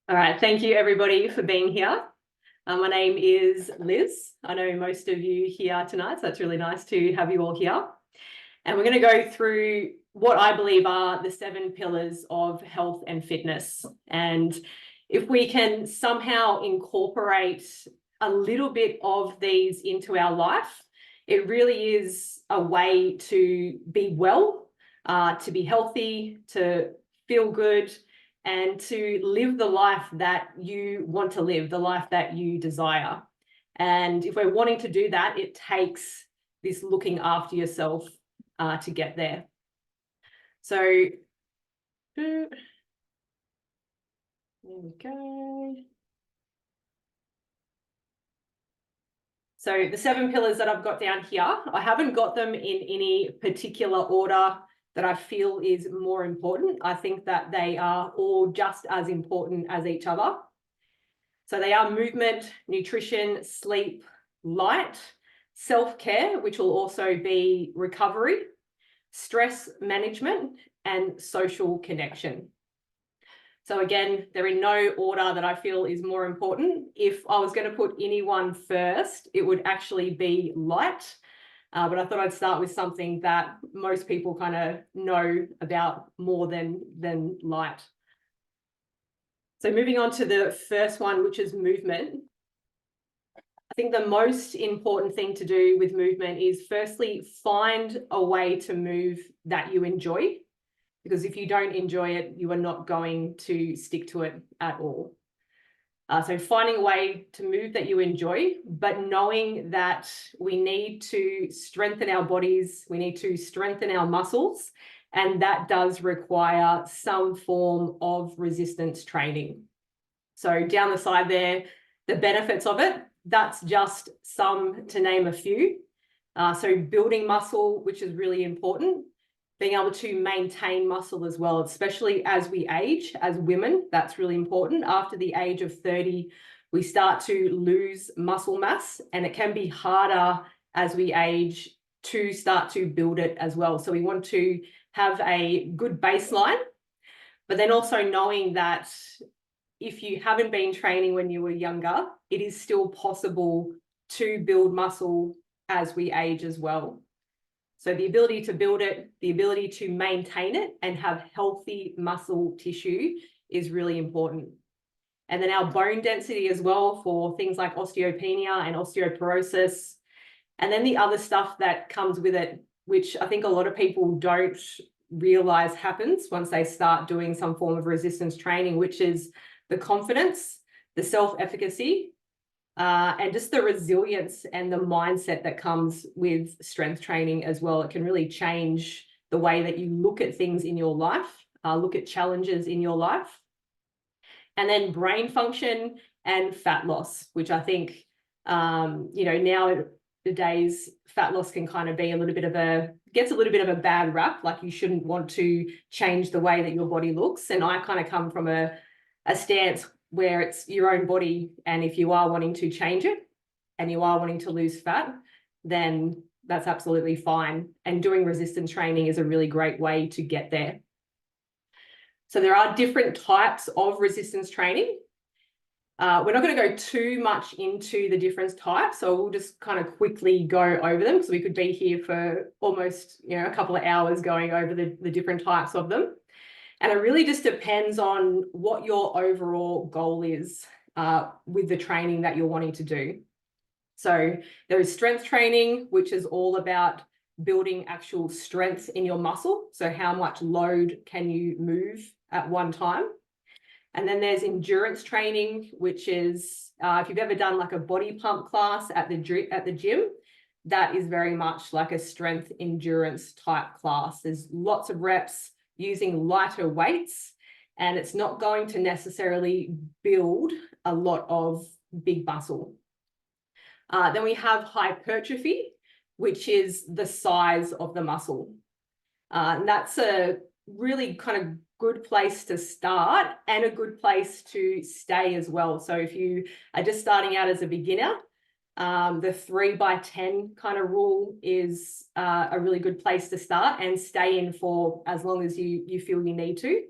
All right, thank you everybody for being here. My name is Liz. I know most of you here tonight, so it's really nice to have you all here. And we're going to go through what I believe are the 7 pillars of health and fitness. And if we can somehow incorporate a little bit of these into our life, it really is a way to be well, to be healthy, to feel good, and to live the life that you want to live, the life that you desire. And if we're wanting to do that, it takes this looking after yourself to get there. So there we go. So the 7 pillars that I've got down here, I haven't got them in any particular order that I feel is more important. I think that they are all just as important as each other. So they are movement, nutrition, sleep, light, self-care, which will also be recovery, stress management, and social connection. So again, they're in no order that I feel is more important. If I was going to put anyone first, it would actually be light. But I thought I'd start with something that most people kind of know about more than light. So moving on to the first one, which is movement. I think the most important thing to do with movement is firstly, find a way to move that you enjoy. Because if you don't enjoy it, you are not going to stick to it at all. So finding a way to move that you enjoy, but knowing that we need to strengthen our bodies, we need to strengthen our muscles, and that does require some form of resistance training. So down the side there, the benefits of it, that's just some to name a few. So building muscle, which is really important. Being able to maintain muscle as well, especially as we age, as women, that's really important. After the age of 30, we start to lose muscle mass, and it can be harder as we age to start to build it as well. So we want to have a good baseline, but then also knowing that if you haven't been training when you were younger, it is still possible to build muscle as we age as well. So the ability to build it, the ability to maintain it and have healthy muscle tissue is really important. And then our bone density as well for things like osteopenia and osteoporosis. And then the other stuff that comes with it, which I think a lot of people don't realize happens once they start doing some form of resistance training, which is the confidence, the self-efficacy, and just the resilience and the mindset that comes with strength training as well. It can really change the way that you look at things in your life, look at challenges in your life. And then brain function and fat loss, which I think, nowadays fat loss can kind of be gets a little bit of a bad rap, like you shouldn't want to change the way that your body looks. And I kind of come from a stance where it's your own body, and if you are wanting to change it and you are wanting to lose fat, then that's absolutely fine. And doing resistance training is a really great way to get there. So there are different types of resistance training. We're not going to go too much into the different types, so we'll just kind of quickly go over them, because we could be here for almost a couple of hours going over the different types of them. And it really just depends on what your overall goal is with the training that you're wanting to do. So there is strength training, which is all about building actual strength in your muscle. So how much load can you move at one time? And then there's endurance training, which is if you've ever done like a body pump class at the gym, that is very much like a strength endurance type class. There's lots of reps using lighter weights, and it's not going to necessarily build a lot of big muscle. Then we have hypertrophy, which is the size of the muscle. And that's a really kind of good place to start and a good place to stay as well. So if you are just starting out as a beginner, the 3x10 kind of rule is a really good place to start and stay in for as long as you feel you need to.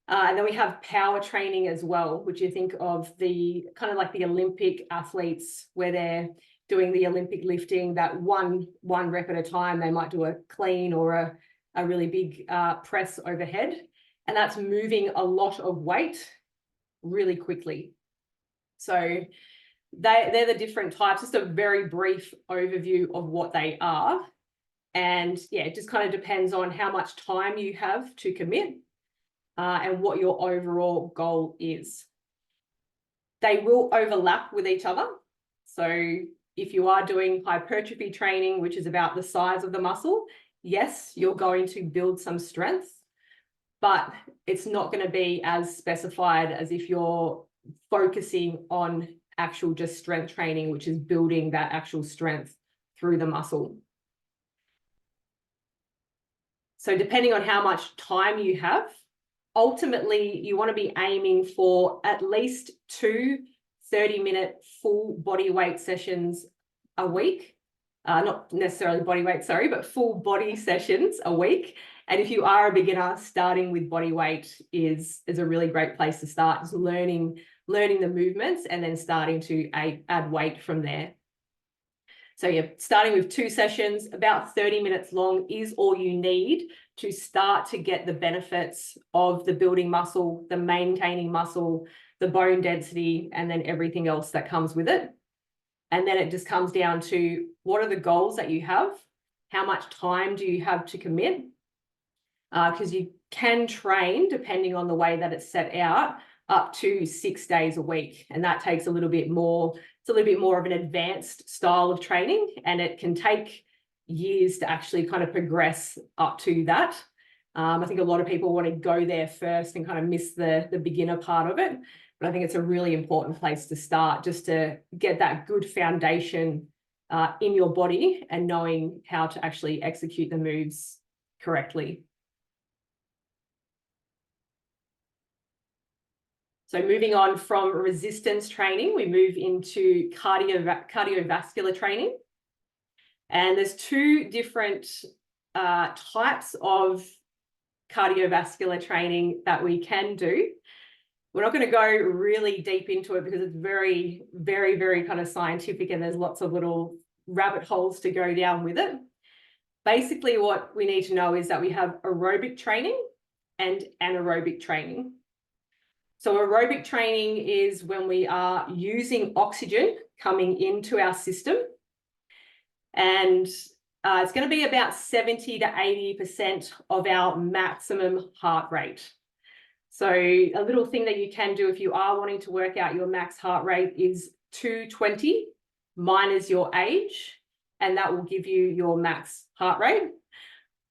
And then we have power training as well, which you think of the kind of like the Olympic athletes where they're doing the Olympic lifting, that one rep at a time. They might do a clean or a really big press overhead. And that's moving a lot of weight really quickly. So they're the different types, just a very brief overview of what they are. And yeah, it just kind of depends on how much time you have to commit and what your overall goal is. They will overlap with each other. So if you are doing hypertrophy training, which is about the size of the muscle, yes, you're going to build some strength, but it's not going to be as specified as if you're focusing on actual just strength training, which is building that actual strength through the muscle. So depending on how much time you have, ultimately you want to be aiming for at least 2 30-minute full body weight sessions a week. Not necessarily body weight, sorry, but full body sessions a week. And if you are a beginner, starting with body weight is a really great place to start, just learning the movements and then starting to add weight from there. So yeah, starting with 2 sessions, about 30 minutes long is all you need to start to get the benefits of the building muscle, the maintaining muscle, the bone density, and then everything else that comes with it. And then it just comes down to what are the goals that you have? How much time do you have to commit? Because you can train, depending on the way that it's set out, up to 6 days a week. And that takes a little bit more, it's a little bit more of an advanced style of training, and it can take years to actually kind of progress up to that. I think a lot of people want to go there first and kind of miss the beginner part of it. But I think it's a really important place to start, just to get that good foundation in your body and knowing how to actually execute the moves correctly. So moving on from resistance training, we move into cardiovascular training. And there's 2 different types of cardiovascular training that we can do. We're not going to go really deep into it because it's very, very, very kind of scientific, and there's lots of little rabbit holes to go down with it. Basically, what we need to know is that we have aerobic training and anaerobic training. So aerobic training is when we are using oxygen coming into our system, and it's going to be about 70 to 80% of our maximum heart rate. So a little thing that you can do if you are wanting to work out your max heart rate is 220 minus your age, and that will give you your max heart rate.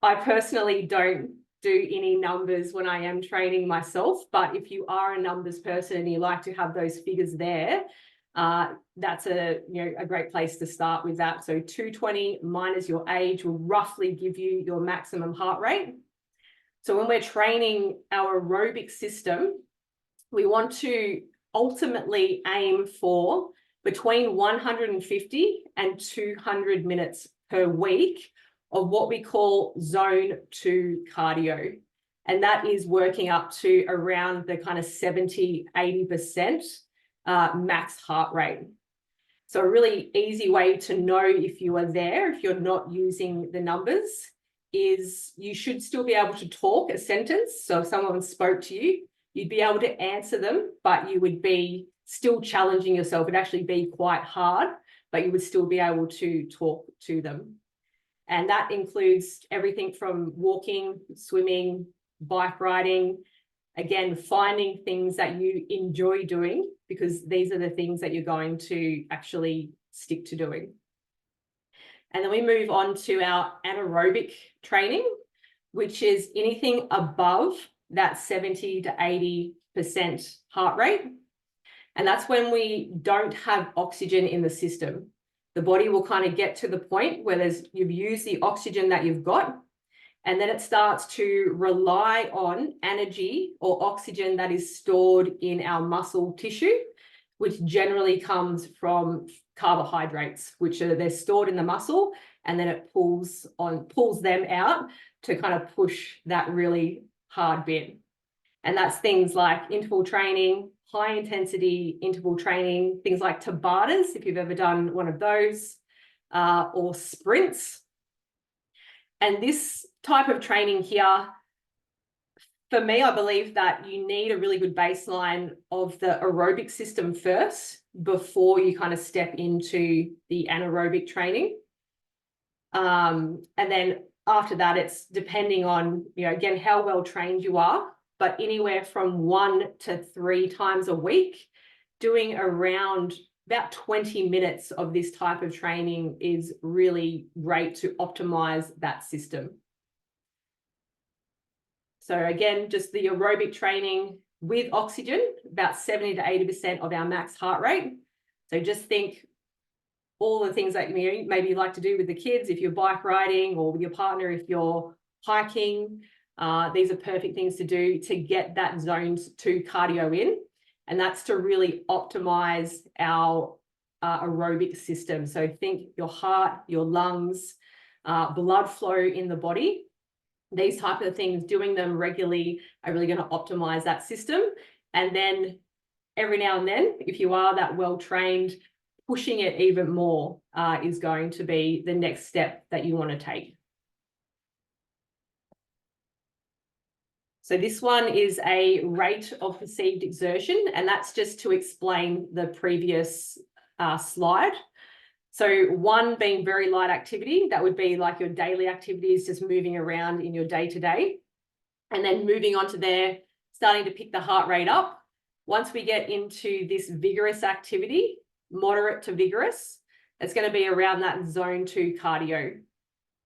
I personally don't do any numbers when I am training myself, but if you are a numbers person and you like to have those figures there, that's a great place to start with that. So 220 minus your age will roughly give you your maximum heart rate. So when we're training our aerobic system, we want to ultimately aim for between 150 and 200 minutes per week of what we call zone 2 cardio. And that is working up to around the kind of 70, 80% max heart rate. So a really easy way to know if you are there, if you're not using the numbers, is you should still be able to talk a sentence. So if someone spoke to you, you'd be able to answer them, but you would be still challenging yourself. It'd actually be quite hard, but you would still be able to talk to them. And that includes everything from walking, swimming, bike riding, again, finding things that you enjoy doing, because these are the things that you're going to actually stick to doing. And then we move on to our anaerobic training, which is anything above that 70 to 80% heart rate. And that's when we don't have oxygen in the system. The body will kind of get to the point where you've used the oxygen that you've got, and then it starts to rely on energy or oxygen that is stored in our muscle tissue, which generally comes from carbohydrates, they're stored in the muscle, and then it pulls them out to kind of push that really hard bit. And that's things like interval training, high intensity interval training, things like Tabatas, if you've ever done one of those, or sprints. And this type of training here, for me, I believe that you need a really good baseline of the aerobic system first before you kind of step into the anaerobic training. And then after that, it's depending on, again, how well trained you are, but anywhere from 1 to 3 times a week, doing around about 20 minutes of this type of training is really great to optimize that system. So again, just the aerobic training with oxygen, about 70 to 80% of our max heart rate. So just think all the things that you maybe you like to do with the kids, if you're bike riding, or with your partner, if you're hiking, these are perfect things to do to get that zone 2 cardio in. And that's to really optimize our aerobic system. So think your heart, your lungs, blood flow in the body. These type of things, doing them regularly are really going to optimize that system. And then every now and then, if you are that well-trained, pushing it even more is going to be the next step that you want to take. So this one is a rate of perceived exertion, and that's just to explain the previous slide. So 1 being very light activity, that would be like your daily activities, just moving around in your day-to-day. And then moving on to there, starting to pick the heart rate up. Once we get into this vigorous activity, moderate to vigorous, it's going to be around that zone 2 cardio.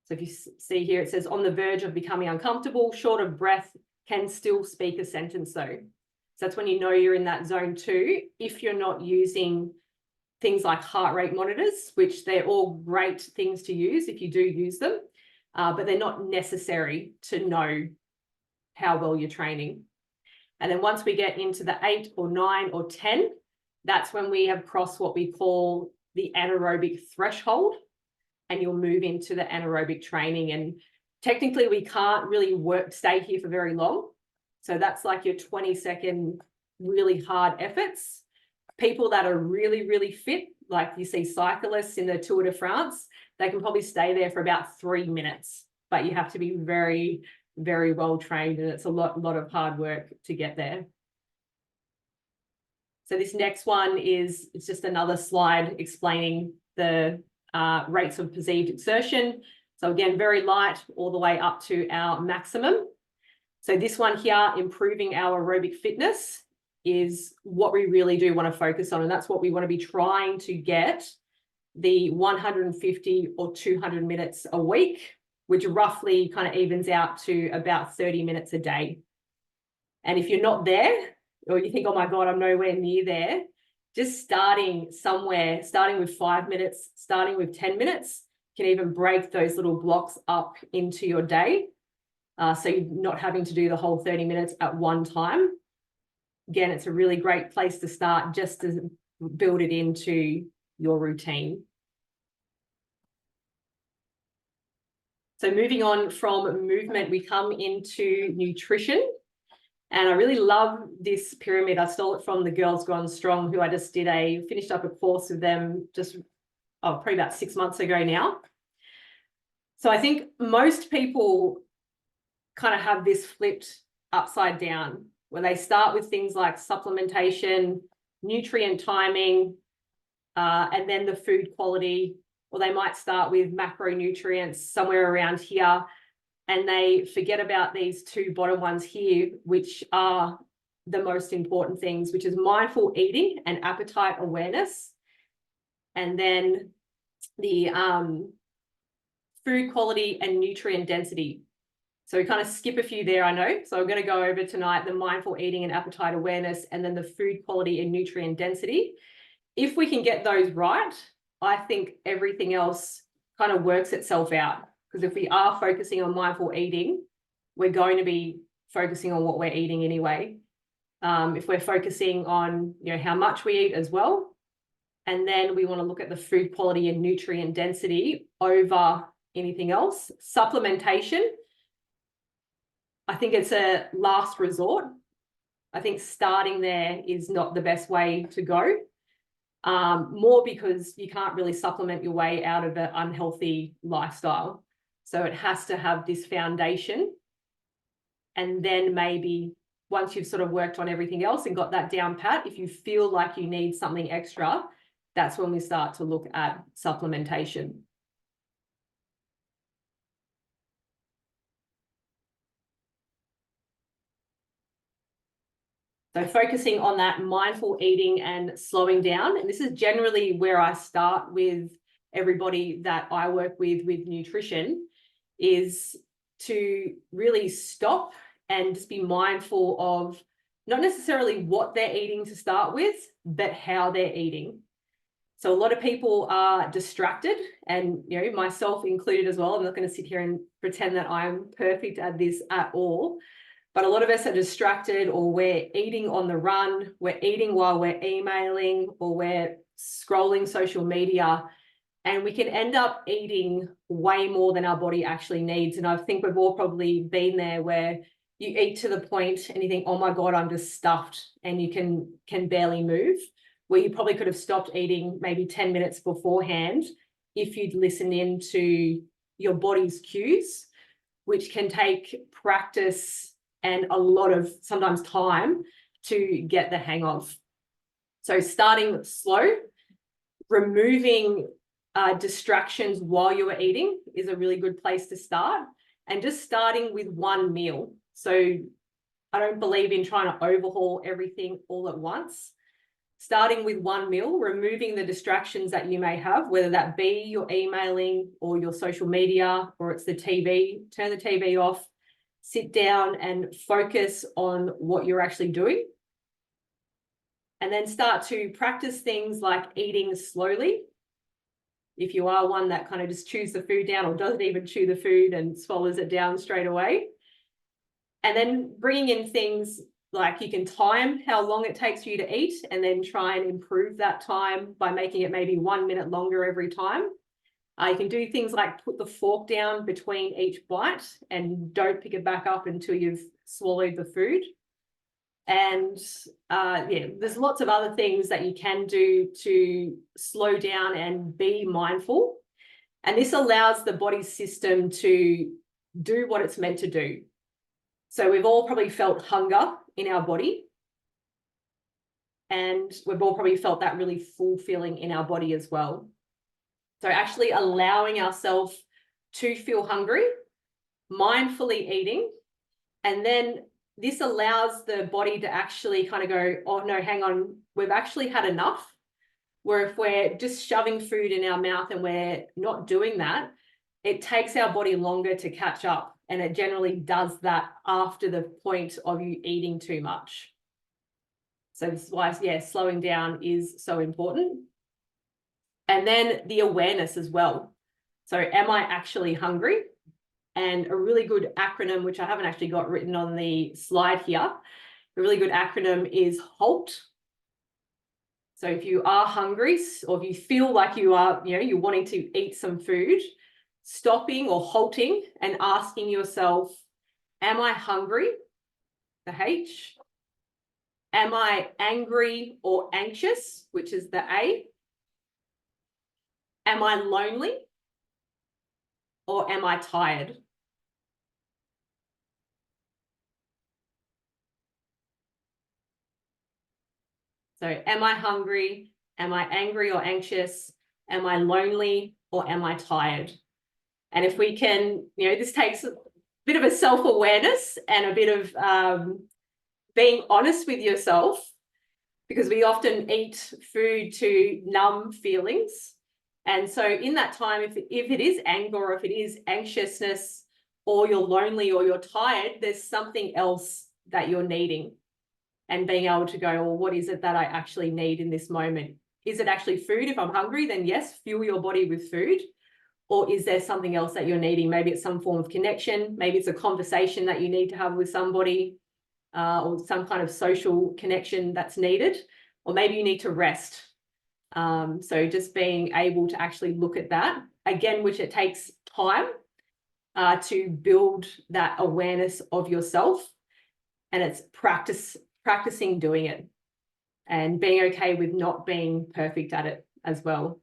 So if you see here, it says on the verge of becoming uncomfortable, short of breath, can still speak a sentence though. So that's when you know you're in that zone 2, if you're not using things like heart rate monitors, which they're all great things to use if you do use them, but they're not necessary to know how well you're training. And then once we get into the 8 or 9 or 10, that's when we have crossed what we call the anaerobic threshold, and you'll move into the anaerobic training. And technically we can't really stay here for very long. So that's like your 20-second really hard efforts. People that are really, really fit, like you see cyclists in the Tour de France, they can probably stay there for about 3 minutes, but you have to be very, very well trained, and it's a lot of hard work to get there. So this next one it's just another slide explaining the rates of perceived exertion. So again, very light all the way up to our maximum. So this one here, improving our aerobic fitness, is what we really do want to focus on. And that's what we want to be trying to get, the 150 or 200 minutes a week, which roughly kind of evens out to about 30 minutes a day. And if you're not there, or you think, oh my God, I'm nowhere near there, just starting somewhere, starting with 5 minutes, starting with 10 minutes, can even break those little blocks up into your day. So you're not having to do the whole 30 minutes at one time. Again, it's a really great place to start, just to build it into your routine. So moving on from movement, we come into nutrition. And I really love this pyramid. I stole it from the Girls Gone Strong, who I just finished up a course with them just probably about 6 months ago now. So I think most people kind of have this flipped upside down, where they start with things like supplementation, nutrient timing, and then the food quality, or they might start with macronutrients somewhere around here, and they forget about these 2 bottom ones here, which are the most important things, which is mindful eating and appetite awareness. And then the food quality and nutrient density. So we kind of skip a few there, I know. So I'm going to go over tonight the mindful eating and appetite awareness, and then the food quality and nutrient density. If we can get those right, I think everything else kind of works itself out. Because if we are focusing on mindful eating, we're going to be focusing on what we're eating anyway. If we're focusing on how much we eat as well, and then we want to look at the food quality and nutrient density over anything else. Supplementation, I think it's a last resort. I think starting there is not the best way to go. More because you can't really supplement your way out of an unhealthy lifestyle. So it has to have this foundation. And then maybe once you've sort of worked on everything else and got that down pat, if you feel like you need something extra, that's when we start to look at supplementation. So focusing on that mindful eating and slowing down. And this is generally where I start with everybody that I work with nutrition, is to really stop and just be mindful of not necessarily what they're eating to start with, but how they're eating. So a lot of people are distracted, and myself included as well. I'm not going to sit here and pretend that I'm perfect at this at all. But a lot of us are distracted, or we're eating on the run, we're eating while we're emailing, or we're scrolling social media, and we can end up eating way more than our body actually needs. And I think we've all probably been there, where you eat to the point and you think, oh my God, I'm just stuffed, and you can barely move, where you probably could have stopped eating maybe 10 minutes beforehand if you'd listened in to your body's cues, which can take practice and a lot of sometimes time to get the hang of. So starting slow, removing distractions while you are eating is a really good place to start, and just starting with one meal. So I don't believe in trying to overhaul everything all at once. Starting with one meal, removing the distractions that you may have, whether that be your emailing or your social media, or it's the TV. Turn the TV off, sit down and focus on what you're actually doing. And then start to practice things like eating slowly. If you are one that kind of just chews the food down, or doesn't even chew the food and swallows it down straight away. And then bringing in things like, you can time how long it takes for you to eat, and then try and improve that time by making it maybe 1 minute longer every time. You can do things like put the fork down between each bite and don't pick it back up until you've swallowed the food. And there's lots of other things that you can do to slow down and be mindful. And this allows the body's system to do what it's meant to do. So we've all probably felt hunger in our body, and we've all probably felt that really full feeling in our body as well. So actually allowing ourselves to feel hungry, mindfully eating, and then this allows the body to actually kind of go, oh no, hang on, we've actually had enough. Where if we're just shoving food in our mouth and we're not doing that, it takes our body longer to catch up. And it generally does that after the point of you eating too much. So this is why, slowing down is so important. And then the awareness as well. So am I actually hungry? And a really good acronym, which I haven't actually got written on the slide here, a really good acronym is HALT. So if you are hungry, or if you feel like you are, you're wanting to eat some food, stopping or halting and asking yourself, am I hungry? The H. Am I angry or anxious, which is the A? Am I lonely? Or am I tired? So am I hungry? Am I angry or anxious? Am I lonely or am I tired? And if we can, this takes a bit of a self-awareness and a bit of being honest with yourself, because we often eat food to numb feelings. And so in that time, if it is anger, or if it is anxiousness, or you're lonely or you're tired, there's something else that you're needing. And being able to go, well, what is it that I actually need in this moment? Is it actually food? If I'm hungry, then yes, fuel your body with food. Or is there something else that you're needing? Maybe it's some form of connection. Maybe it's a conversation that you need to have with somebody, or some kind of social connection that's needed. Or maybe you need to rest. So just being able to actually look at that, again, which it takes time to build that awareness of yourself. And it's practice practicing doing it and being okay with not being perfect at it as well.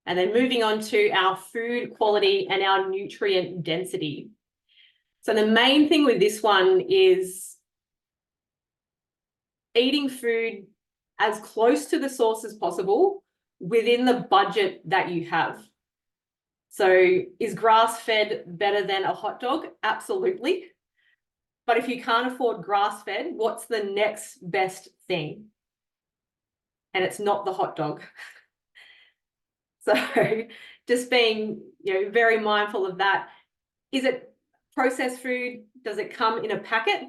And then moving on to our food quality and our nutrient density. So the main thing with this one is eating food as close to the source as possible within the budget that you have. So is grass-fed better than a hot dog? Absolutely. But if you can't afford grass-fed, what's the next best thing? And it's not the hot dog. So just being, very mindful of that. Is it processed food? Does it come in a packet?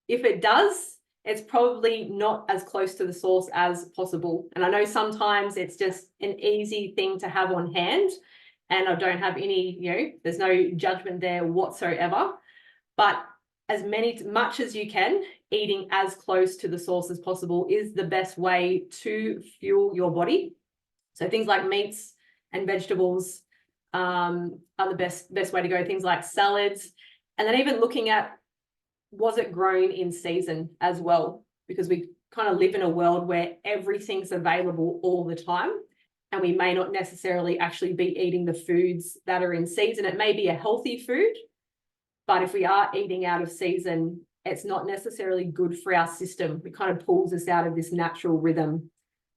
If it does, it's probably not as close to the source as possible. And I know sometimes it's just an easy thing to have on hand, and I don't have any, there's no judgment there whatsoever. But as much as you can, eating as close to the source as possible is the best way to fuel your body. So things like meats and vegetables are the best way to go. Things like salads, and then even looking at, was it grown in season as well? Because we kind of live in a world where everything's available all the time, and we may not necessarily actually be eating the foods that are in season. It may be a healthy food, but if we are eating out of season, it's not necessarily good for our system. It kind of pulls us out of this natural rhythm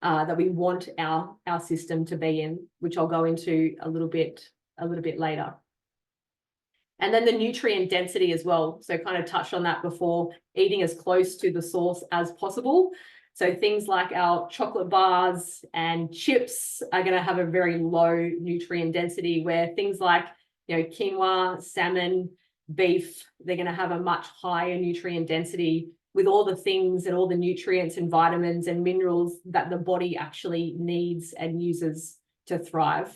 that we want our system to be in, which I'll go into a little bit later. And then the nutrient density as well. So kind of touched on that before, eating as close to the source as possible. So things like our chocolate bars and chips are going to have a very low nutrient density, where things like, quinoa, salmon, beef, they're going to have a much higher nutrient density, with all the things and all the nutrients and vitamins and minerals that the body actually needs and uses to thrive.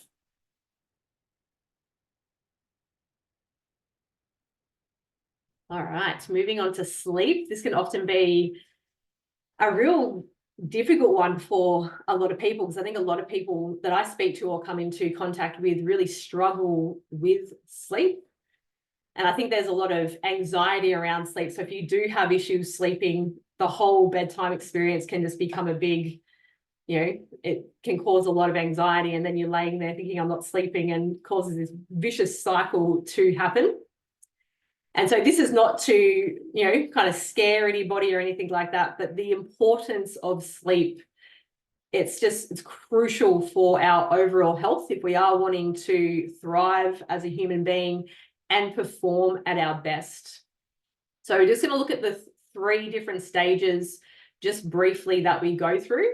All right, moving on to sleep. This can often be a real difficult one for a lot of people, because I think a lot of people that I speak to or come into contact with really struggle with sleep. And I think there's a lot of anxiety around sleep. So if you do have issues sleeping, the whole bedtime experience can just become a big, it can cause a lot of anxiety. And then you're laying there thinking, I'm not sleeping, and causes this vicious cycle to happen. And so this is not to, kind of scare anybody or anything like that, but the importance of sleep, it's crucial for our overall health if we are wanting to thrive as a human being and perform at our best. So we're just going to look at the 3 different stages just briefly that we go through.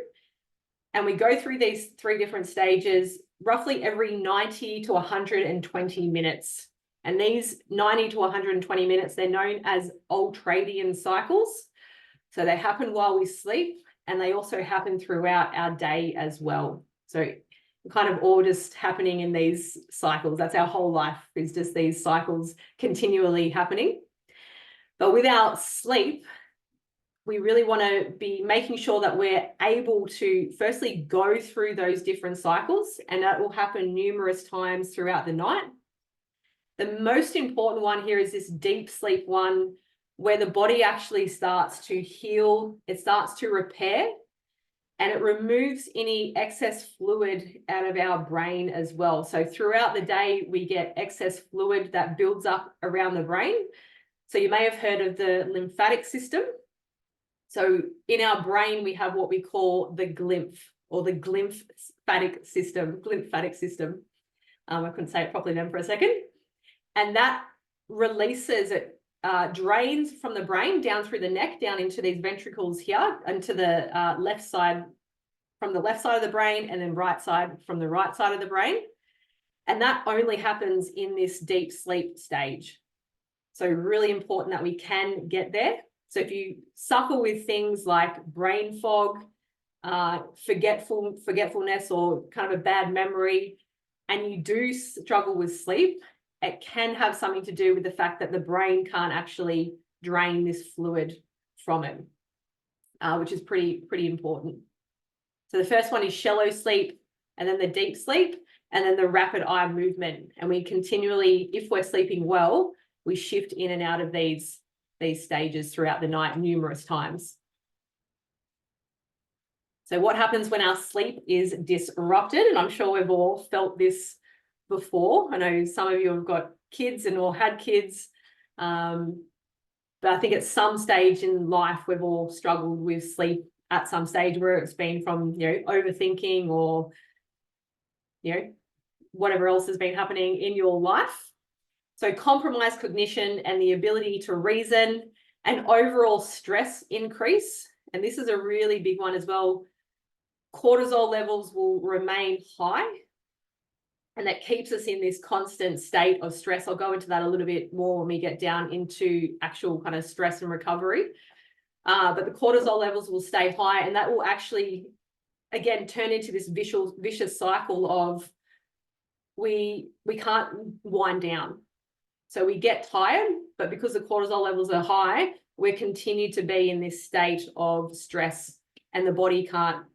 And we go through these 3 different stages roughly every 90 to 120 minutes. And these 90 to 120 minutes, they're known as ultradian cycles. So they happen while we sleep, and they also happen throughout our day as well. So kind of all just happening in these cycles. That's our whole life, is just these cycles continually happening. But with our sleep, we really want to be making sure that we're able to firstly go through those different cycles, and that will happen numerous times throughout the night. The most important one here is this deep sleep one, where the body actually starts to heal, it starts to repair, and it removes any excess fluid out of our brain as well. So throughout the day, we get excess fluid that builds up around the brain. So you may have heard of the lymphatic system. So in our brain, we have what we call the glymph, or the glymphatic system. I couldn't say it properly then for a second. And that releases it, drains from the brain down through the neck, down into these ventricles here, and to the left side, from the left side of the brain, and then right side from the right side of the brain. And that only happens in this deep sleep stage. So really important that we can get there. So if you suffer with things like brain fog, forgetfulness, or kind of a bad memory, and you do struggle with sleep, it can have something to do with the fact that the brain can't actually drain this fluid from it, which is pretty important. So the first one is shallow sleep, and then the deep sleep, and then the rapid eye movement. And we continually, if we're sleeping well, we shift in and out of these these stages throughout the night numerous times. So what happens when our sleep is disrupted? And I'm sure we've all felt this before. I know some of you have got kids and or had kids. But I think at some stage in life, we've all struggled with sleep at some stage, where it's been from, overthinking or, whatever else has been happening in your life. So compromised cognition and the ability to reason, and overall stress increase. And this is a really big one as well. Cortisol levels will remain high, and that keeps us in this constant state of stress. I'll go into that a little bit more when we get down into actual kind of stress and recovery. But the cortisol levels will stay high, and that will actually, again, turn into this vicious cycle of we can't wind down. So we get tired, but because the cortisol levels are high, we continue to be in this state of stress, and the body can't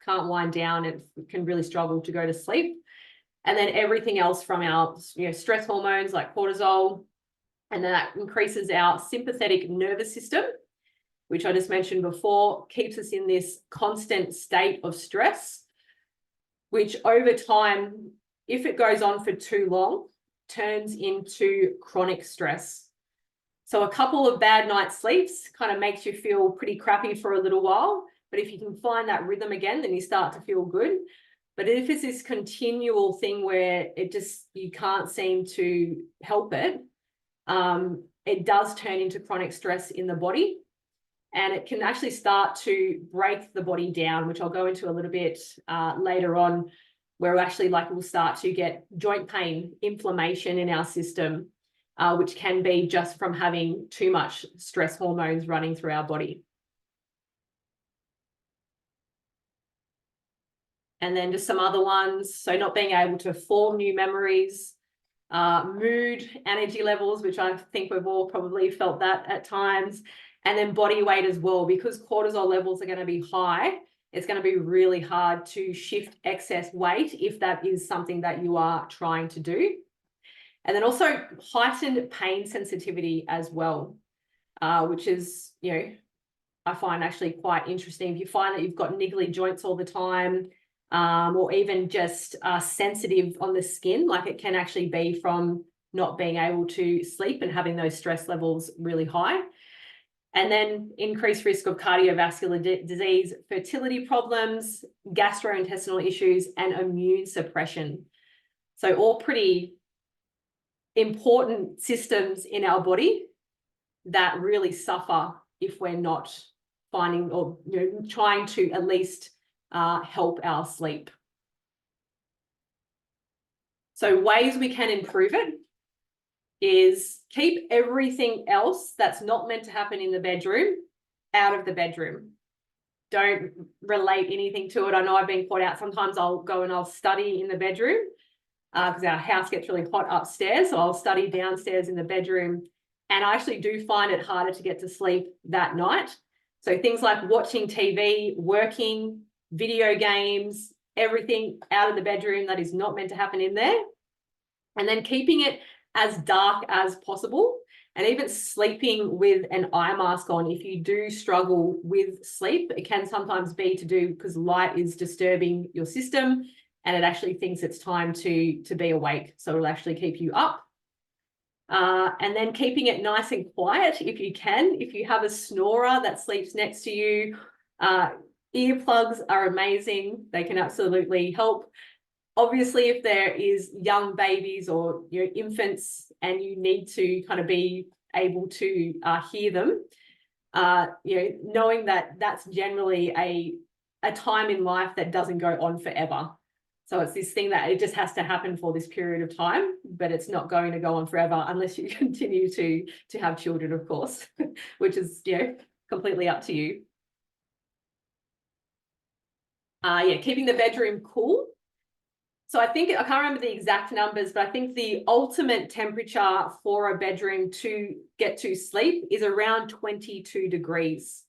wind down. It can really struggle to go to sleep. And then everything else from our stress hormones like cortisol, and then that increases our sympathetic nervous system, which I just mentioned before, keeps us in this constant state of stress, which over time, if it goes on for too long, turns into chronic stress. So a couple of bad night's sleeps kind of makes you feel pretty crappy for a little while, but if you can find that rhythm again, then you start to feel good. But if it's this continual thing where you can't seem to help it, it does turn into chronic stress in the body, and it can actually start to break the body down, which I'll go into a little bit later on, where we'll start to get joint pain, inflammation in our system, which can be just from having too much stress hormones running through our body. And then just some other ones. So not being able to form new memories, mood, energy levels, which I think we've all probably felt that at times, and then body weight as well. Because cortisol levels are going to be high, it's going to be really hard to shift excess weight if that is something that you are trying to do. And then also heightened pain sensitivity as well, which is, I find actually quite interesting. If you find that you've got niggly joints all the time, or even just sensitive on the skin, like it can actually be from not being able to sleep and having those stress levels really high. And then increased risk of cardiovascular disease, fertility problems, gastrointestinal issues, and immune suppression. So all pretty important systems in our body that really suffer if we're not finding or trying to at least help our sleep. So ways we can improve it is keep everything else that's not meant to happen in the bedroom out of the bedroom. Don't relate anything to it. I know I've been caught out. Sometimes I'll go and I'll study in the bedroom because our house gets really hot upstairs. So I'll study downstairs in the bedroom, and I actually do find it harder to get to sleep that night. So things like watching TV, working, video games, everything out of the bedroom that is not meant to happen in there. And then keeping it as dark as possible, and even sleeping with an eye mask on. If you do struggle with sleep, it can sometimes be to do because light is disturbing your system, and it actually thinks it's time to be awake. So it'll actually keep you up. And then keeping it nice and quiet if you can. If you have a snorer that sleeps next to you, earplugs are amazing. They can absolutely help. Obviously, if there is young babies or infants and you need to kind of be able to hear them, knowing that that's generally a time in life that doesn't go on forever. So it's this thing that it just has to happen for this period of time, but it's not going to go on forever unless you continue to have children, of course, which is completely up to you. Keeping the bedroom cool. So I think, I can't remember the exact numbers, but I think the ultimate temperature for a bedroom to get to sleep is around 22 degrees.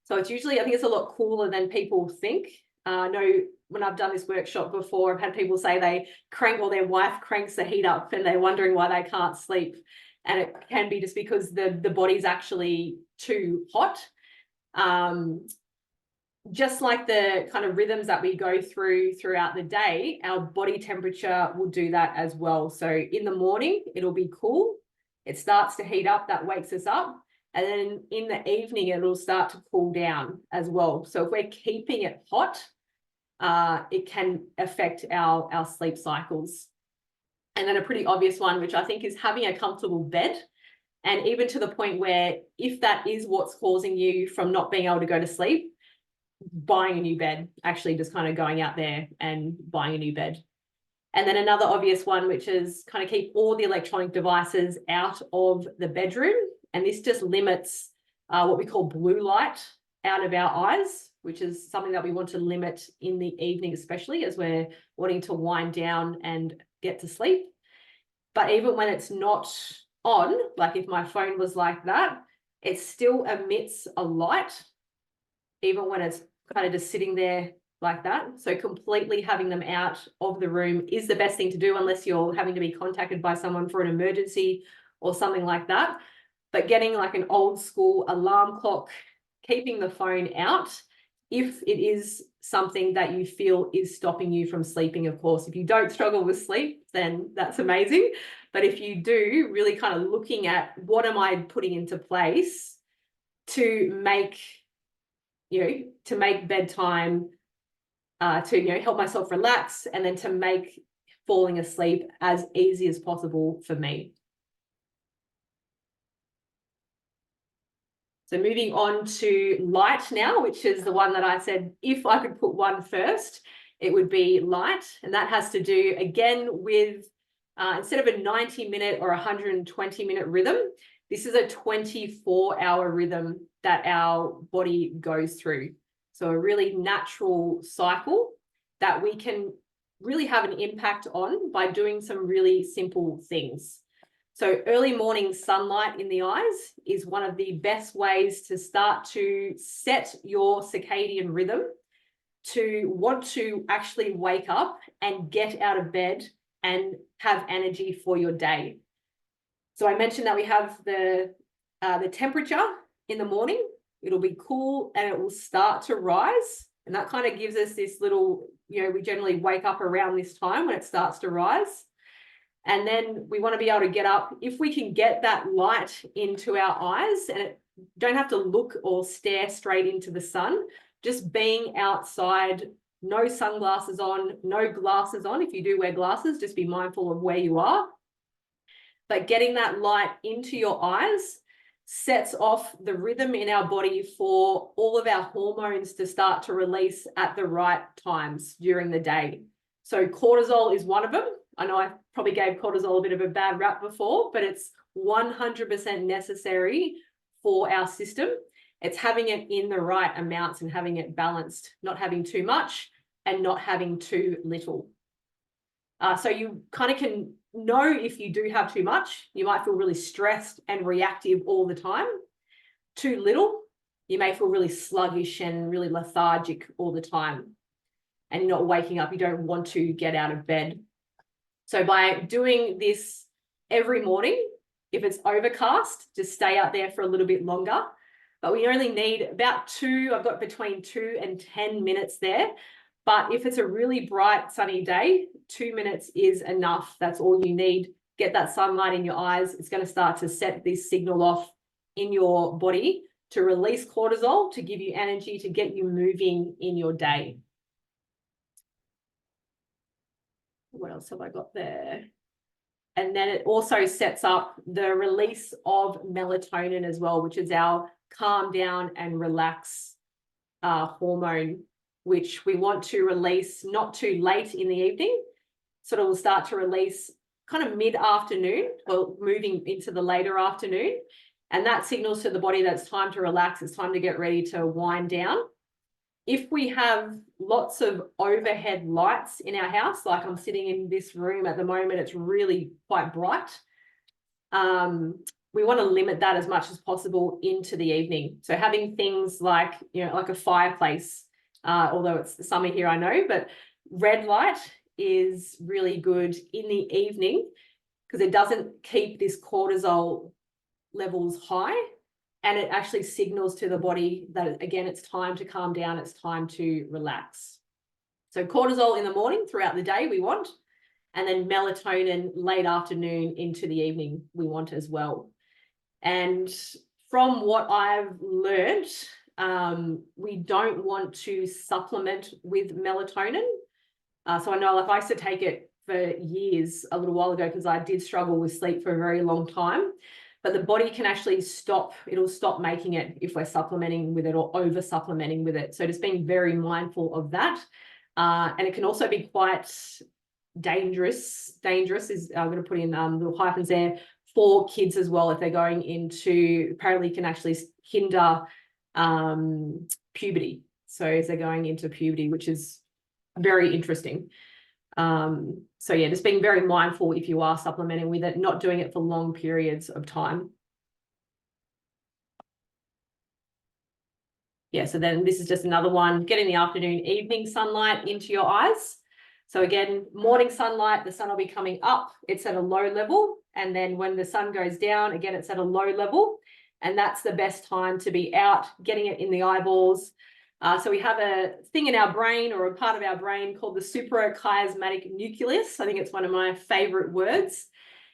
So it's usually, I think it's a lot cooler than people think. I know when I've done this workshop before, I've had people say they crank, or their wife cranks the heat up and they're wondering why they can't sleep. And it can be just because the body's actually too hot. Just like the kind of rhythms that we go throughout the day, our body temperature will do that as well. So in the morning, it'll be cool. It starts to heat up, that wakes us up. And then in the evening, it'll start to cool down as well. So if we're keeping it hot, it can affect our sleep cycles. And then a pretty obvious one, which I think is having a comfortable bed. And even to the point where if that is what's causing you from not being able to go to sleep, buying a new bed, actually just kind of going out there and buying a new bed. And then another obvious one, which is kind of keep all the electronic devices out of the bedroom. And this just limits what we call blue light out of our eyes, which is something that we want to limit in the evening, especially as we're wanting to wind down and get to sleep. But even when it's not on, like if my phone was like that, it still emits a light, even when it's kind of just sitting there like that. So completely having them out of the room is the best thing to do, unless you're having to be contacted by someone for an emergency or something like that. But getting like an old school alarm clock, keeping the phone out, if it is something that you feel is stopping you from sleeping, of course. If you don't struggle with sleep, then that's amazing. But if you do, really kind of looking at what am I putting into place to make, to make bedtime, to, help myself relax, and then to make falling asleep as easy as possible for me. So moving on to light now, which is the one that I said, if I could put one first, it would be light. And that has to do, again, with instead of a 90-minute or 120-minute rhythm, this is a 24-hour rhythm that our body goes through. So a really natural cycle that we can really have an impact on by doing some really simple things. So early morning sunlight in the eyes is one of the best ways to start to set your circadian rhythm to want to actually wake up and get out of bed and have energy for your day. So I mentioned that we have the temperature in the morning. It'll be cool and it will start to rise. And that kind of gives us this little, we generally wake up around this time when it starts to rise. And then we want to be able to get up. If we can get that light into our eyes, and don't have to look or stare straight into the sun, just being outside, no sunglasses on, no glasses on. If you do wear glasses, just be mindful of where you are. But getting that light into your eyes sets off the rhythm in our body for all of our hormones to start to release at the right times during the day. So cortisol is one of them. I know I probably gave cortisol a bit of a bad rap before, but it's 100% necessary for our system. It's having it in the right amounts and having it balanced, not having too much and not having too little. So you kind of can know if you do have too much. You might feel really stressed and reactive all the time. Too little, you may feel really sluggish and really lethargic all the time. And you're not waking up, you don't want to get out of bed. So by doing this every morning, if it's overcast, just stay out there for a little bit longer. But we only need about I've got between 2 and 10 minutes there. But if it's a really bright, sunny day, 2 minutes is enough. That's all you need. Get that sunlight in your eyes. It's going to start to set this signal off in your body to release cortisol, to give you energy, to get you moving in your day. What else have I got there? And then it also sets up the release of melatonin as well, which is our calm down and relax hormone, which we want to release not too late in the evening. So it will start to release kind of mid-afternoon, or moving into the later afternoon. And that signals to the body that it's time to relax, it's time to get ready to wind down. If we have lots of overhead lights in our house, like I'm sitting in this room at the moment, it's really quite bright. We want to limit that as much as possible into the evening. So having things like, like a fireplace, although it's summer here, I know, but Red light is really good in the evening because it doesn't keep this cortisol levels high, and it actually signals to the body that, again, it's time to calm down, it's time to relax. So cortisol in the morning throughout the day we want, and then melatonin late afternoon into the evening we want as well. And from what I've learned, we don't want to supplement with melatonin. So I know, like, I used to take it for years a little while ago because I did struggle with sleep for a very long time. But the body can actually stop, it'll stop making it if we're supplementing with it or over supplementing with it. So just being very mindful of that. And it can also be quite dangerous is, I'm going to put in little hyphens there, for kids as well, if they're going into, apparently can actually hinder puberty. So as they're going into puberty, which is very interesting. So yeah, just being very mindful if you are supplementing with it, not doing it for long periods of time. Yeah, so then this is just another one, getting the afternoon, evening sunlight into your eyes. So again, morning sunlight, the sun will be coming up, it's at a low level. And then when the sun goes down, again, it's at a low level. And that's the best time to be out, getting it in the eyeballs. So we have a thing in our brain, or a part of our brain, called the suprachiasmatic nucleus. I think it's one of my favorite words.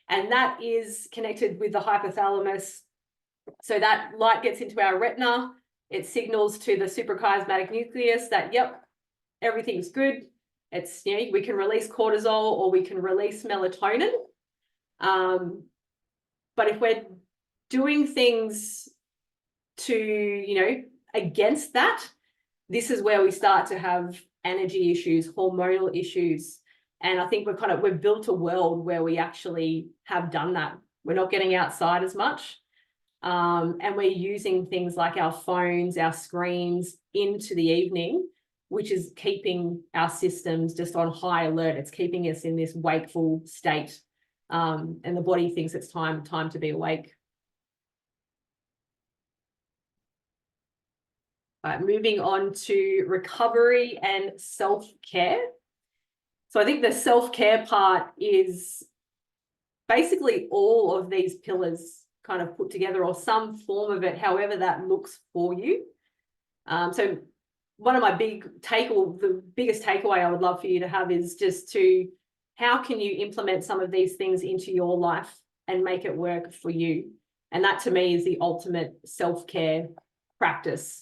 And that is connected with the hypothalamus. So that light gets into our retina. It signals to the suprachiasmatic nucleus that, yep, everything's good. It's, you know, we can release cortisol or we can release melatonin. But if we're doing things to, you know, against that, this is where we start to have energy issues, hormonal issues. And I think we've built a world where we actually have done that. We're not getting outside as much. And we're using things like our phones, our screens into the evening, which is keeping our systems just on high alert. It's keeping us in this wakeful state. And the body thinks it's time to be awake. Right, moving on to recovery and self-care. So I think the self-care part is basically all of these pillars kind of put together, or some form of it, however that looks for you. So one of my the biggest takeaway I would love for you to have is just to, how can you implement some of these things into your life and make it work for you? And that to me is the ultimate self-care practice.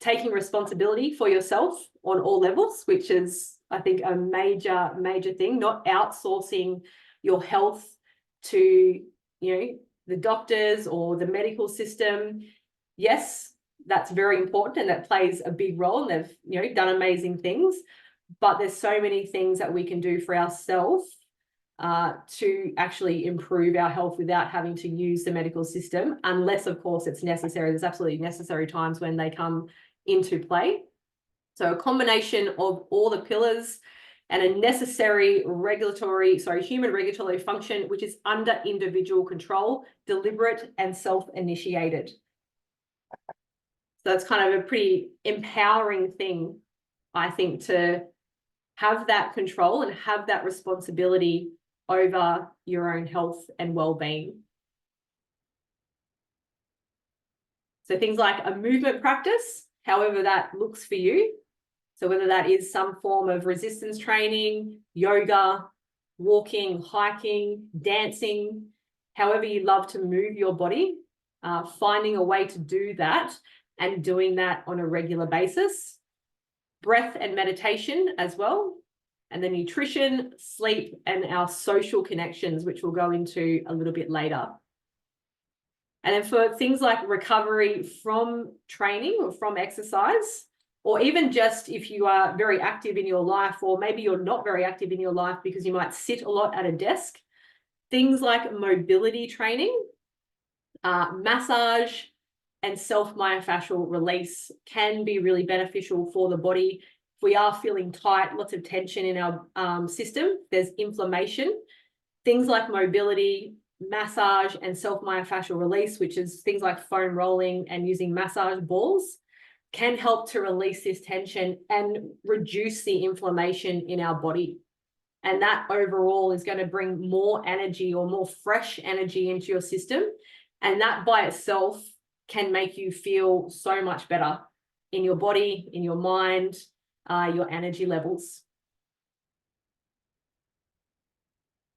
Taking responsibility for yourself on all levels, which is, I think, a major thing, not outsourcing your health to, you know, the doctors or the medical system. Yes, that's very important and that plays a big role, and they've, you know, done amazing things, but there's so many things that we can do for ourselves to actually improve our health without having to use the medical system, unless, of course, it's necessary. There's absolutely necessary times when they come into play. So a combination of all the pillars and a necessary human regulatory function, which is under individual control, deliberate and self-initiated. So that's kind of a pretty empowering thing, I think, to have that control and have that responsibility over your own health and well-being. So things like a movement practice, however that looks for you. So whether that is some form of resistance training, yoga, walking, hiking, dancing, however you love to move your body, finding a way to do that and doing that on a regular basis. Breath and meditation as well. And then nutrition, sleep, and our social connections, which we'll go into a little bit later. And then for things like recovery from training or from exercise, or even just if you are very active in your life, or maybe you're not very active in your life because you might sit a lot at a desk, things like mobility training, massage, and self-myofascial release can be really beneficial for the body. If we are feeling tight, lots of tension in our system, there's inflammation, things like mobility, massage, and self-myofascial release, which is things like foam rolling and using massage balls, can help to release this tension and reduce the inflammation in our body. And that overall is going to bring more energy or more fresh energy into your system. And that by itself can make you feel so much better in your body, in your mind, your energy levels.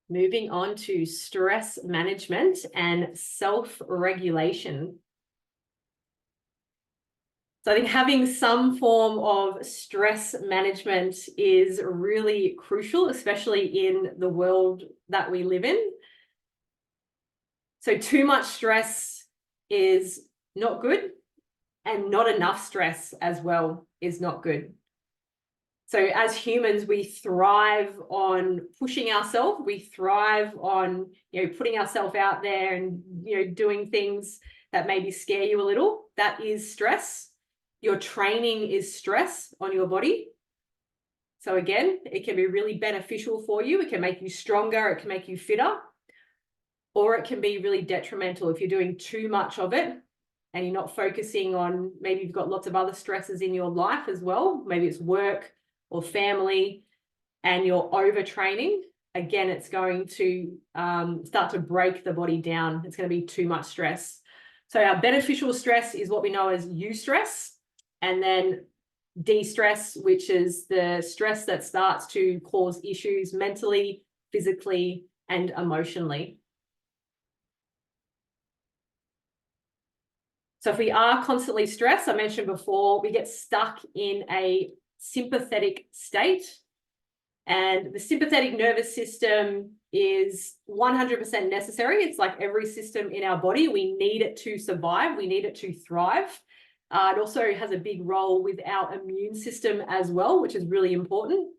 Moving on to stress management and self-regulation. So I think having some form of stress management is really crucial, especially in the world that we live in. So too much stress is not good, and not enough stress as well is not good. So as humans, we thrive on pushing ourselves. We thrive on, putting ourselves out there and, doing things that maybe scare you a little. That is stress. Your training is stress on your body. So again, it can be really beneficial for you. It can make you stronger. It can make you fitter. Or it can be really detrimental if you're doing too much of it and you're not focusing on, maybe you've got lots of other stresses in your life as well. Maybe it's work or family, and you're overtraining. Again, it's going to start to break the body down. It's going to be too much stress. So our beneficial stress is what we know as eustress, and then de-stress, which is the stress that starts to cause issues mentally, physically, and emotionally. So if we are constantly stressed, I mentioned before, we get stuck in a sympathetic state. And the sympathetic nervous system is 100% necessary. It's like every system in our body. We need it to survive. We need it to thrive. It also has a big role with our immune system as well, which is really important.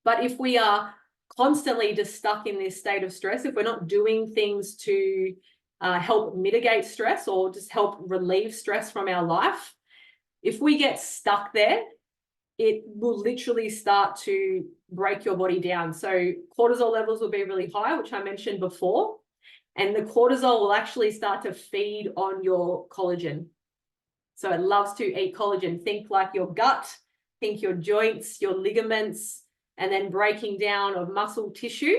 But if we are constantly just stuck in this state of stress, if we're not doing things to help mitigate stress or just help relieve stress from our life, if we get stuck there, it will literally start to break your body down. So cortisol levels will be really high, which I mentioned before, and the cortisol will actually start to feed on your collagen. So it loves to eat collagen. Think like your gut, think your joints, your ligaments, and then breaking down of muscle tissue,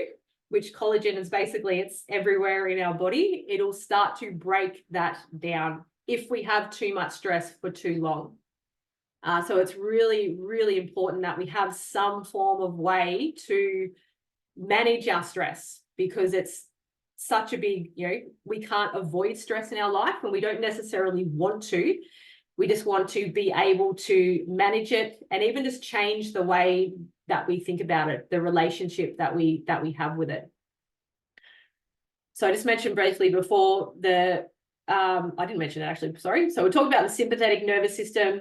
which collagen is basically, it's everywhere in our body. It'll start to break that down if we have too much stress for too long. So it's really, really important that we have some form of way to manage our stress, because it's such a big, we can't avoid stress in our life, and we don't necessarily want to. We just want to be able to manage it and even just change the way that we think about it, the relationship that we have with it. So I just mentioned briefly before I didn't mention it actually, sorry. So we talked about the sympathetic nervous system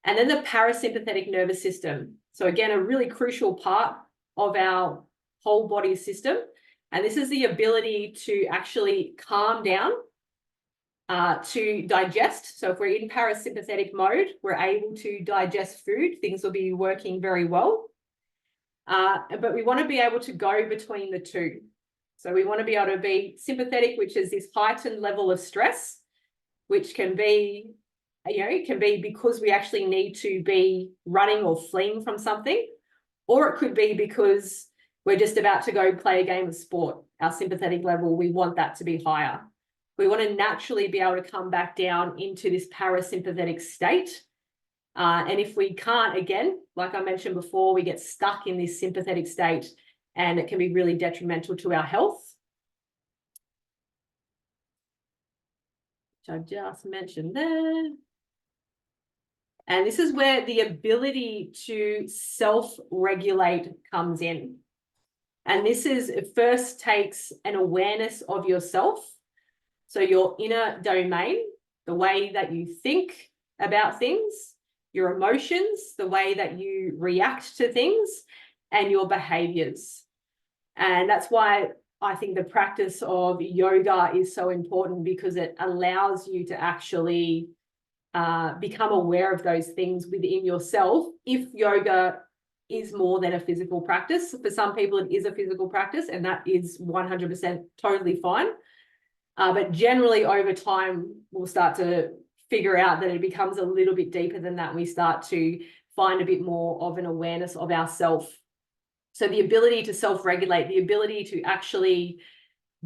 and then the parasympathetic nervous system. So again, a really crucial part of our whole body system. And this is the ability to actually calm down, to digest. So if we're in parasympathetic mode, we're able to digest food. Things will be working very well. But we want to be able to go between the two. So we want to be able to be sympathetic, which is this heightened level of stress, which can be, it can be because we actually need to be running or fleeing from something, or it could be because we're just about to go play a game of sport. Our sympathetic level, we want that to be higher. We want to naturally be able to come back down into this parasympathetic state. And if we can't, again, like I mentioned before, we get stuck in this sympathetic state and it can be really detrimental to our health. Which I just mentioned there. And this is where the ability to self-regulate comes in. And this is, it first takes an awareness of yourself. So your inner domain, the way that you think about things, your emotions, the way that you react to things, and your behaviors. And that's why I think the practice of yoga is so important, because it allows you to actually become aware of those things within yourself. If yoga is more than a physical practice, for some people it is a physical practice, and that is 100% totally fine. But generally over time, we'll start to figure out that it becomes a little bit deeper than that. And we start to find a bit more of an awareness of ourself. So the ability to self-regulate, the ability to actually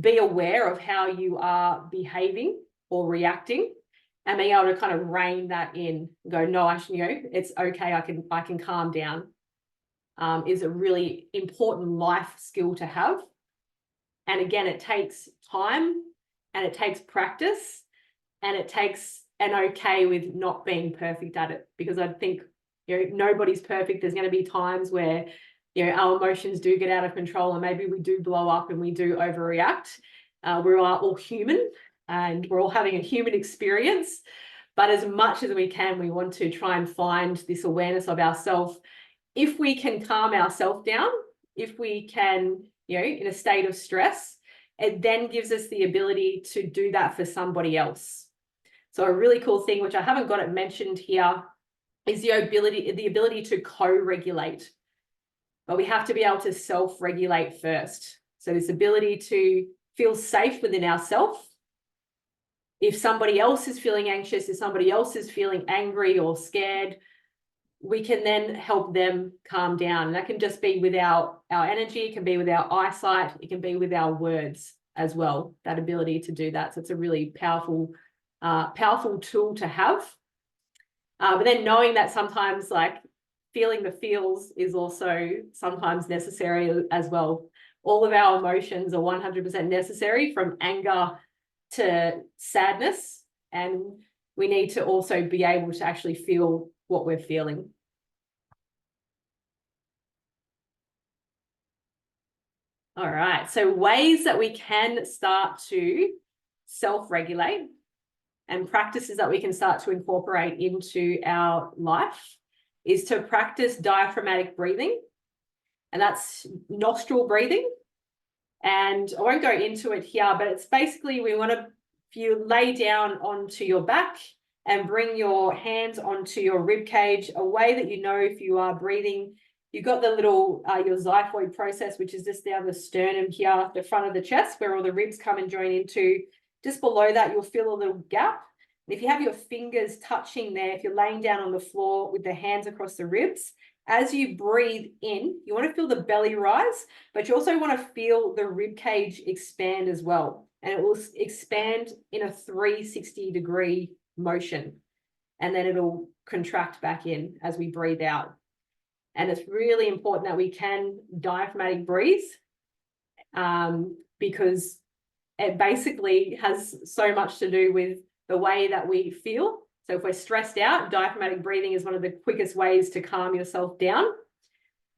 be aware of how you are behaving or reacting, and being able to kind of rein that in, go, no, it's okay, I can calm down, is a really important life skill to have. And again, it takes time and it takes practice and it takes an okay with not being perfect at it, because I think, nobody's perfect. There's going to be times where, our emotions do get out of control and maybe we do blow up and we do overreact. We are all human and we're all having a human experience. But as much as we can, we want to try and find this awareness of ourselves. If we can calm ourselves down, if we can, in a state of stress, it then gives us the ability to do that for somebody else. So a really cool thing, which I haven't got it mentioned here, is the ability to co-regulate. But we have to be able to self-regulate first. So this ability to feel safe within ourselves. If somebody else is feeling anxious, if somebody else is feeling angry or scared, we can then help them calm down. And that can just be with our energy, it can be with our eyesight, it can be with our words as well, that ability to do that. So it's a really powerful tool to have. But then knowing that sometimes, like, feeling the feels is also sometimes necessary as well. All of our emotions are 100% necessary, from anger to sadness, and we need to also be able to actually feel what we're feeling. All right, so ways that we can start to self-regulate and practices that we can start to incorporate into our life is to practice diaphragmatic breathing, and that's nostril breathing. And I won't go into it here, but it's basically, if you lay down onto your back and bring your hands onto your rib cage, a way that if you are breathing, you've got the little, your xiphoid process, which is just down the sternum here, the front of the chest, where all the ribs come and join into. Just below that, you'll feel a little gap. And if you have your fingers touching there, if you're laying down on the floor with the hands across the ribs, as you breathe in, you want to feel the belly rise, but you also want to feel the rib cage expand as well. And it will expand in a 360-degree motion. And then it'll contract back in as we breathe out. And it's really important that we can diaphragmatic breathe, because it basically has so much to do with the way that we feel. So if we're stressed out, diaphragmatic breathing is one of the quickest ways to calm yourself down.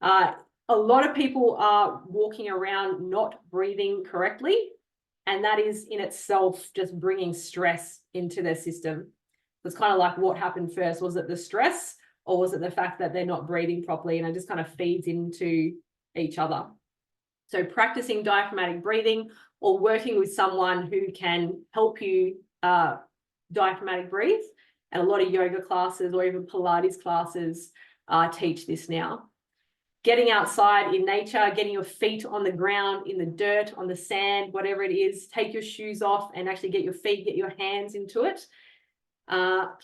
A lot of people are walking around not breathing correctly, and that is in itself just bringing stress into their system. It's kind of like, what happened first? Was it the stress, or was it the fact that they're not breathing properly? And it just kind of feeds into each other. So practicing diaphragmatic breathing or working with someone who can help you diaphragmatic breathe, and a lot of yoga classes or even Pilates classes teach this now. Getting outside in nature, getting your feet on the ground, in the dirt, on the sand, whatever it is, take your shoes off and actually get your hands into it.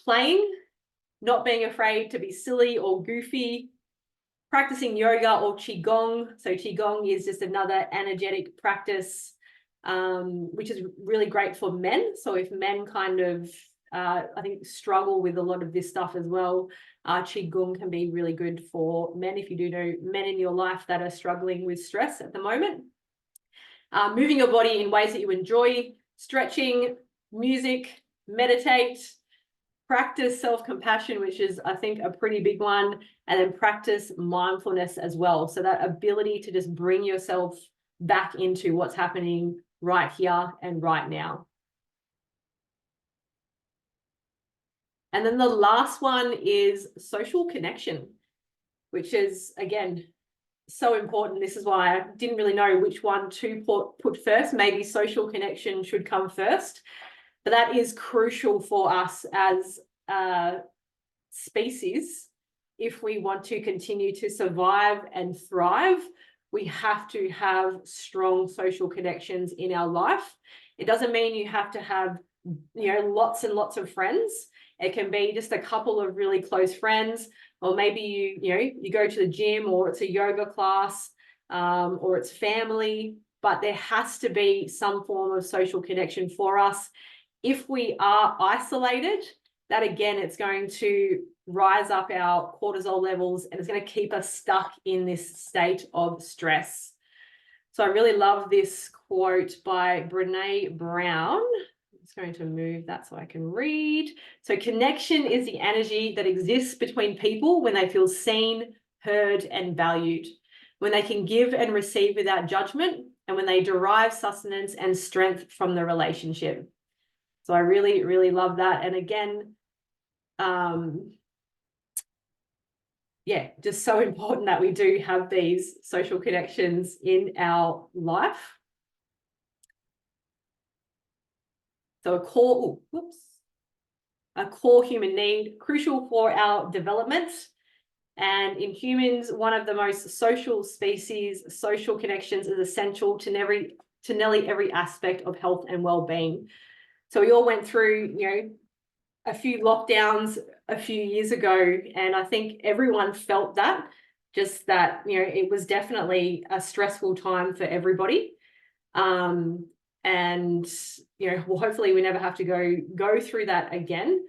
Playing, not being afraid to be silly or goofy. Practicing yoga or qigong. So qigong is just another energetic practice, which is really great for men. So if men kind of, I think, struggle with a lot of this stuff as well, qigong can be really good for men if you do know men in your life that are struggling with stress at the moment. Moving your body in ways that you enjoy, stretching, music, meditate, practice self-compassion, which is, I think, a pretty big one, and then practice mindfulness as well. So that ability to just bring yourself back into what's happening right here and right now. And then the last one is social connection, which is, again, so important. This is why I didn't really know which one to put first. Maybe social connection should come first. But that is crucial for us as a species. If we want to continue to survive and thrive, we have to have strong social connections in our life. It doesn't mean you have to have lots and lots of friends. It can be just a couple of really close friends, or maybe you go to the gym, or it's a yoga class, or it's family, but there has to be some form of social connection for us. If we are isolated, that again, it's going to rise up our cortisol levels, and it's going to keep us stuck in this state of stress. So I really love this quote by Brené Brown. I'm just going to move that so I can read. So connection is the energy that exists between people when they feel seen, heard, and valued, when they can give and receive without judgment, and when they derive sustenance and strength from the relationship. So I really, really love that. And again, yeah, just so important that we do have these social connections in our life. So a core human need, crucial for our development. And in humans, one of the most social species, social connections is essential to nearly every aspect of health and well-being. So we all went through, a few lockdowns a few years ago, and I think everyone felt that, just that, it was definitely a stressful time for everybody. And, well, hopefully we never have to go through that again.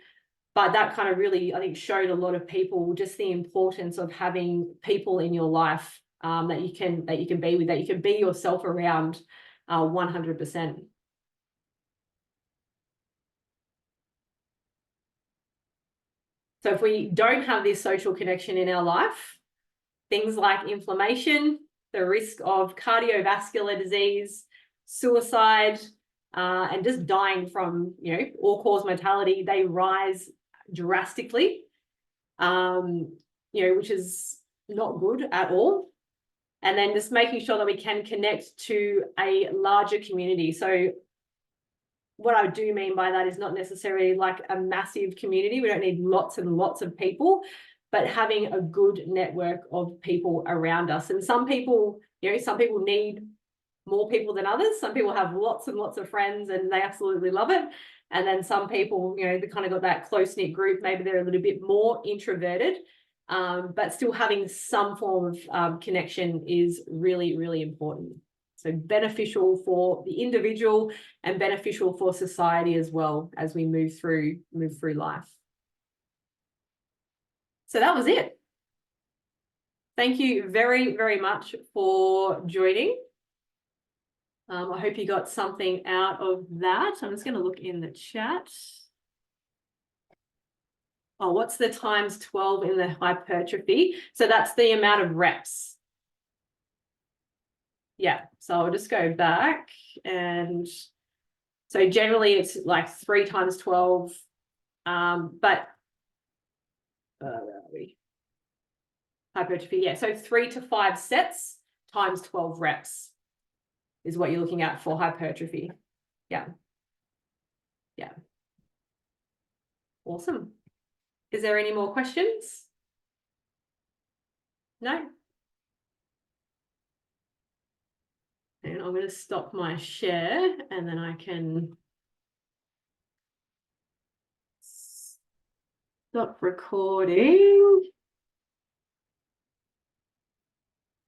But that kind of really, I think, showed a lot of people just the importance of having people in your life that you can be with, that you can be yourself around 100%. So if we don't have this social connection in our life, things like inflammation, the risk of cardiovascular disease, suicide, and just dying from, all-cause mortality, they rise drastically, which is not good at all. And then just making sure that we can connect to a larger community. So what I do mean by that is not necessarily like a massive community. We don't need lots and lots of people, but having a good network of people around us. And some people need more people than others. Some people have lots and lots of friends and they absolutely love it. And then some people, they kind of got that close-knit group. Maybe they're a little bit more introverted, but still having some form of connection is really, really important. So beneficial for the individual and beneficial for society as well as we move through life. So that was it. Thank you very, very much for joining. I hope you got something out of that. I'm just going to look in the chat. Oh, what's the times 12 in the hypertrophy? So that's the amount of reps. Yeah, so I'll just go back, and so generally it's like 3 times 12, but where are we? Hypertrophy, yeah, so 3 to 5 sets times 12 reps is what you're looking at for hypertrophy. Yeah. Awesome. Is there any more questions? No? And I'm going to stop my share, and then I can stop recording.